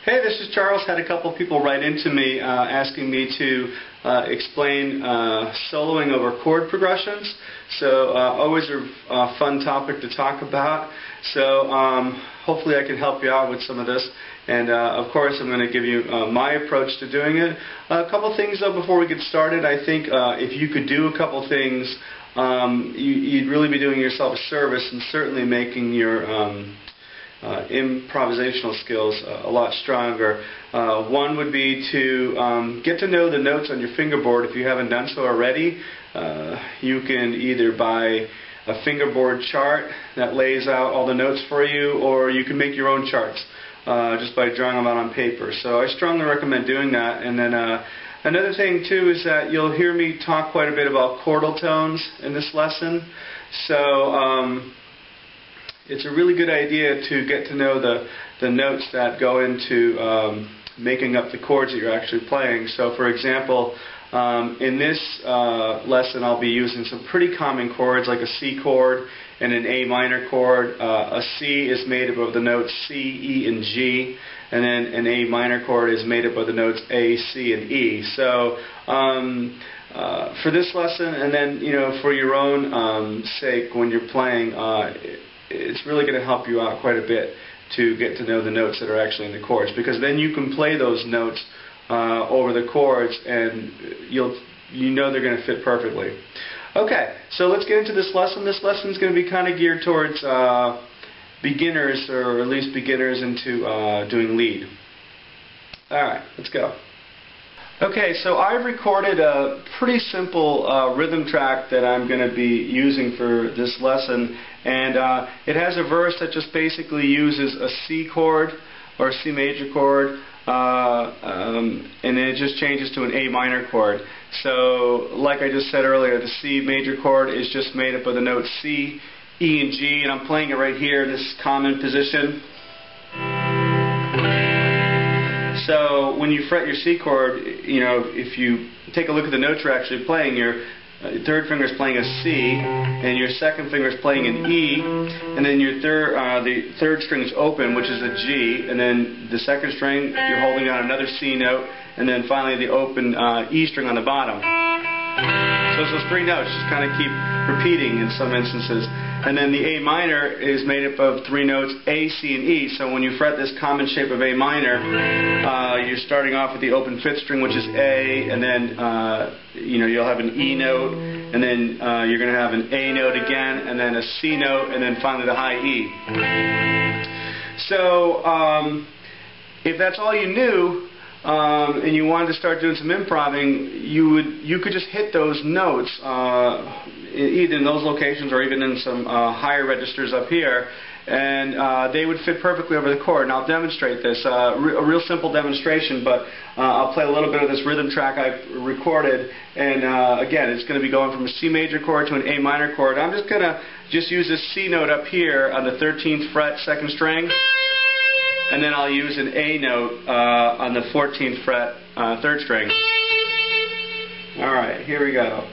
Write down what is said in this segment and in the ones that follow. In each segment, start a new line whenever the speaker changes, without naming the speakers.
Hey, this is Charles. Had a couple of people write into me asking me to explain soloing over chord progressions. So always a fun topic to talk about. So hopefully I can help you out with some of this. And of course I'm going to give you my approach to doing it. A couple things though before we get started. I think if you could do a couple things, you'd really be doing yourself a service and certainly making your improvisational skills a lot stronger. One would be to get to know the notes on your fingerboard if you haven't done so already. You can either buy a fingerboard chart that lays out all the notes for you, or you can make your own charts just by drawing them out on paper. So I strongly recommend doing that. And then another thing too is that you'll hear me talk quite a bit about chordal tones in this lesson. So it's a really good idea to get to know the notes that go into making up the chords that you're actually playing. So for example, in this lesson I'll be using some pretty common chords like a C chord and an A minor chord. A C is made up of the notes C, E, and G, and then an A minor chord is made up of the notes A, C, and E. So for this lesson, and then for your own sake when you're playing, it's really going to help you out quite a bit to get to know the notes that are actually in the chords, because then you can play those notes over the chords and you know they're going to fit perfectly. Okay, so let's get into this lesson. This lesson is going to be kind of geared towards beginners, or at least beginners into doing lead. Alright, let's go. Okay, so I've recorded a pretty simple rhythm track that I'm going to be using for this lesson, and it has a verse that just basically uses a C chord or a C major chord, and then it just changes to an A minor chord. So like I just said earlier, the C major chord is just made up of the notes C, E, and G, and I'm playing it right here, this common position. So when you fret your C chord, if you take a look at the notes you're actually playing, your third finger is playing a C, and your second finger is playing an E, and then your the third string is open, which is a G, and then the second string you're holding on another C note, and then finally the open E string on the bottom. So it's those three notes just kind of keep repeating in some instances. And then the A minor is made up of three notes A, C, and E. So when you fret this common shape of A minor, you're starting off with the open fifth string, which is A, and then you'll have an E note, and then you're going to have an A note again, and then a C note, and then finally the high E. So if that's all you knew, and you wanted to start doing some improvising, you could just hit those notes either in those locations or even in some higher registers up here, and they would fit perfectly over the chord. And I'll demonstrate this, a real simple demonstration, but I'll play a little bit of this rhythm track I've recorded, and again it's going to be going from a C major chord to an A minor chord. I'm just going to use this C note up here on the 13th fret, second string, and then I'll use an A note on the 14th fret, third string. Alright, here we go.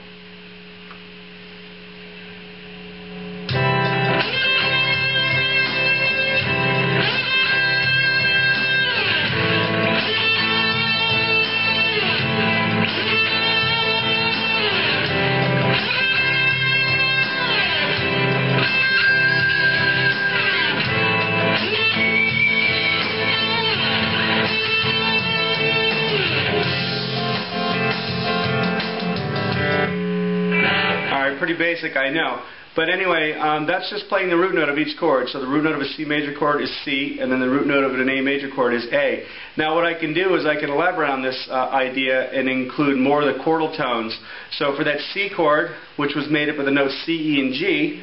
Pretty basic, I know. But anyway, that's just playing the root note of each chord. So the root note of a C major chord is C, and then the root note of an A major chord is A. Now what I can do is I can elaborate on this idea and include more of the chordal tones. So for that C chord, which was made up of the notes C, E, and G,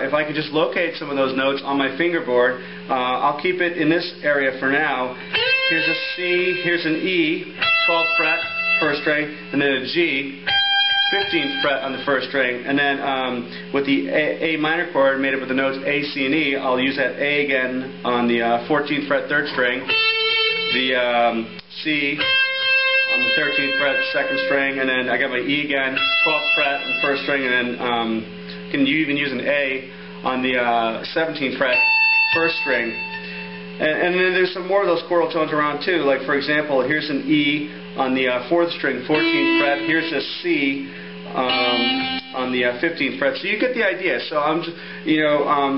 if I could just locate some of those notes on my fingerboard, I'll keep it in this area for now. Here's a C, here's an E, 12th fret, first string, and then a G, 15th fret on the first string, and then with the A minor chord made up of the notes A, C, and E, I'll use that A again on the 14th fret, third string, the C on the 13th fret, second string, and then I got my E again, 12th fret on the first string, and then can you even use an A on the 17th fret, first string. And then there's some more of those chordal tones around too. Like for example, here's an E on the 4th string, 14th fret. Here's a C on the 15th fret. So you get the idea. So I'm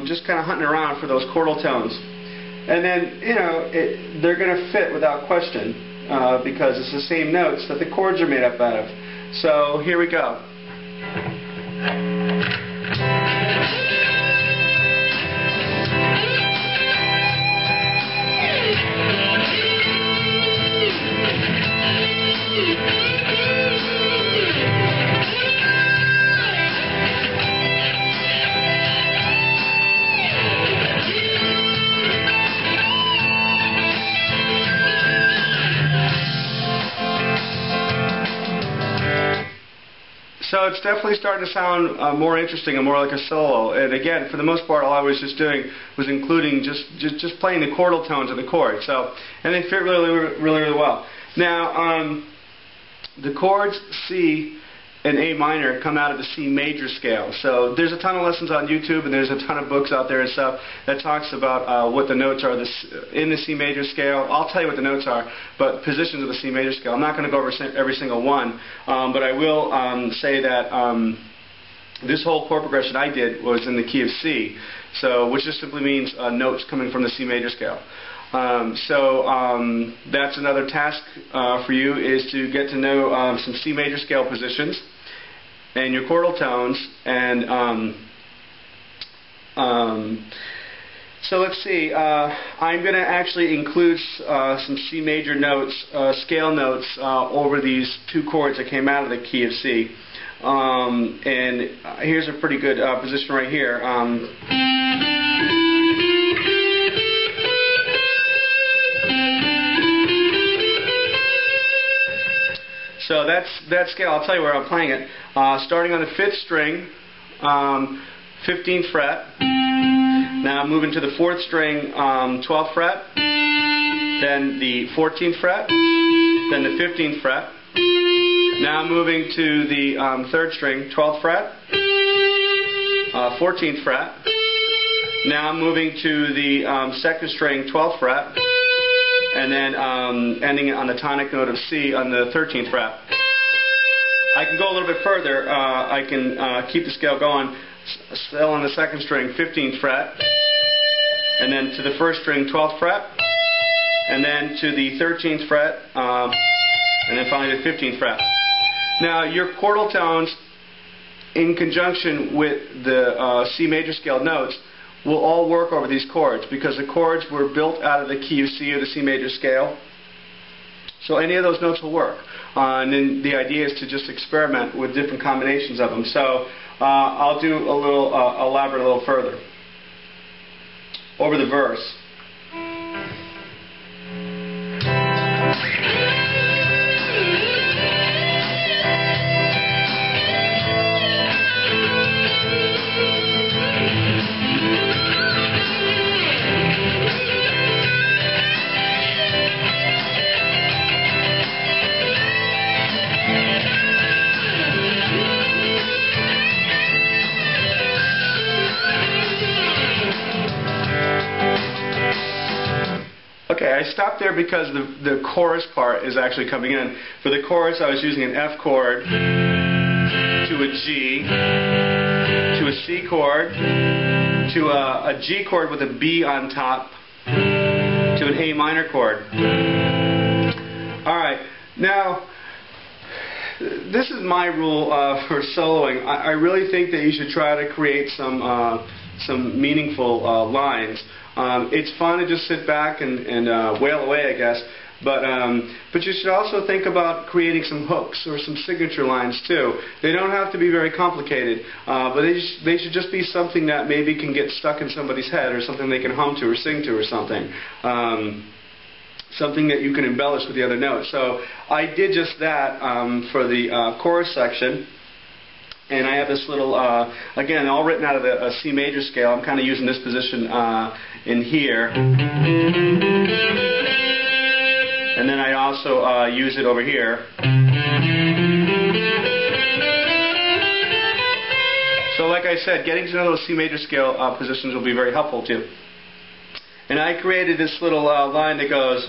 just kind of hunting around for those chordal tones. And then they're going to fit without question because it's the same notes that the chords are made up out of. So here we go. So it's definitely starting to sound more interesting and more like a solo. And again, for the most part, all I was just doing was including just playing the chordal tones of the chords. So, and they fit really well. Now, the chords C and A minor come out of the C major scale. So there's a ton of lessons on YouTube, and there's a ton of books out there and stuff that talks about what the notes are in the C major scale. I'll tell you what the notes are, but positions of the C major scale. I'm not going to go over every single one, but I will say that this whole chord progression I did was in the key of C, so which just simply means notes coming from the C major scale. That's another task for you, is to get to know some C major scale positions and your chordal tones. And so let's see, I'm going to actually include some C major notes, scale notes, over these two chords that came out of the key of C. And here's a pretty good position right here. So that scale. I'll tell you where I'm playing it. Starting on the 5th string, 15th fret. Now moving to the 4th string, 12th fret. Then the 14th fret. Then the 15th fret. Now moving to the 3rd string, 12th fret. 14th fret. Now moving to the 2nd string, 12th fret. And then ending it on the tonic note of C on the 13th fret. I can go a little bit further. I can keep the scale going, still on the 2nd string, 15th fret, and then to the 1st string, 12th fret, and then to the 13th fret, and then finally the 15th fret. Now your chordal tones, in conjunction with the C major scale notes, will all work over these chords, because the chords were built out of the key of C or the C major scale. So any of those notes will work. And then the idea is to just experiment with different combinations of them. So I'll do a little, elaborate a little further. Over the verse. Okay, I stopped there because the chorus part is actually coming in. For the chorus, I was using an F chord to a G, to a C chord, to a G chord with a B on top, to an A minor chord. Alright, now, this is my rule for soloing. I really think that you should try to create some meaningful lines. It's fun to just sit back and wail away, I guess, but you should also think about creating some hooks or some signature lines too. They don't have to be very complicated, but they should just be something that maybe can get stuck in somebody's head, or something they can hum to or sing to or something. Something that you can embellish with the other notes. So I did just that for the chorus section. And I have this little, again, all written out of the C major scale. I'm kind of using this position in here. And then I also use it over here. So like I said, getting to know those C major scale positions will be very helpful too. And I created this little line that goes.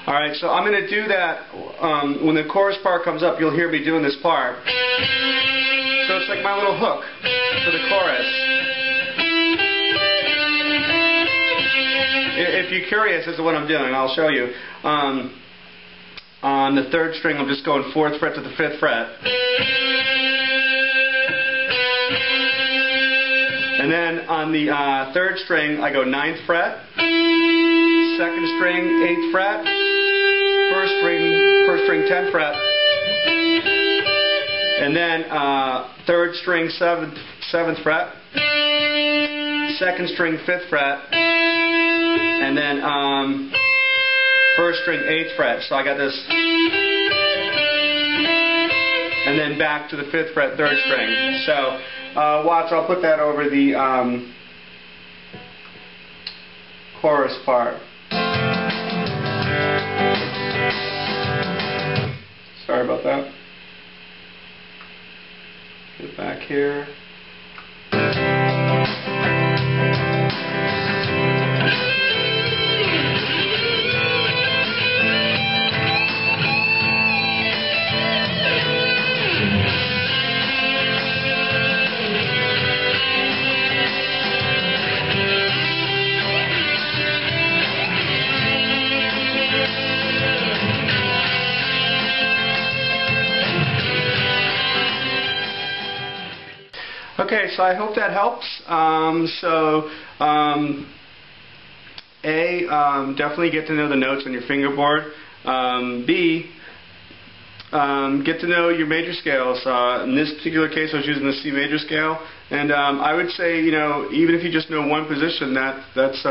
Alright, so I'm going to do that when the chorus part comes up. You'll hear me doing this part. So it's like my little hook for the chorus. If you're curious as to what I'm doing, I'll show you. On the 3rd string, I'm just going 4th fret to the 5th fret. And then on the 3rd string, I go 9th fret, 2nd string, 8th fret, 1st string, 10th fret, and then 3rd string, 7th fret, 2nd string, 5th fret, and then 1st string, 8th fret. So I got this, and then back to the 5th fret, 3rd string. So watch, I'll put that over the chorus part. Sorry about that. Get back here. Okay, so I hope that helps. Definitely get to know the notes on your fingerboard. B, get to know your major scales. In this particular case, I was using the C major scale, and I would say, you know, even if you just know one position, that's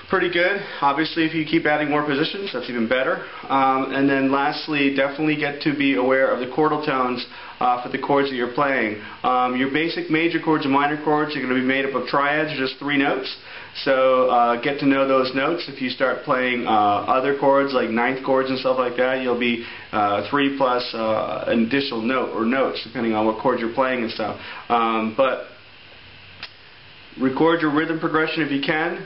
pretty good. Obviously, if you keep adding more positions, that's even better. And then lastly, definitely get to be aware of the chordal tones for the chords that you're playing. Your basic major chords and minor chords are going to be made up of triads, just 3 notes. So get to know those notes. If you start playing other chords like 9th chords and stuff like that, you'll be 3 plus an additional note or notes depending on what chord you're playing and stuff. But record your rhythm progression if you can.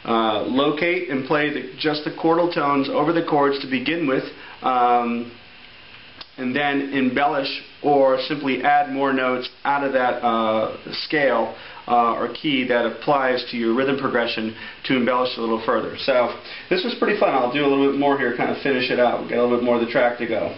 Locate and play just the chordal tones over the chords to begin with, and then embellish or simply add more notes out of that scale or key that applies to your rhythm progression to embellish a little further. So this was pretty fun. I'll do a little bit more here, kind of finish it out. Get a little bit more of the track to go.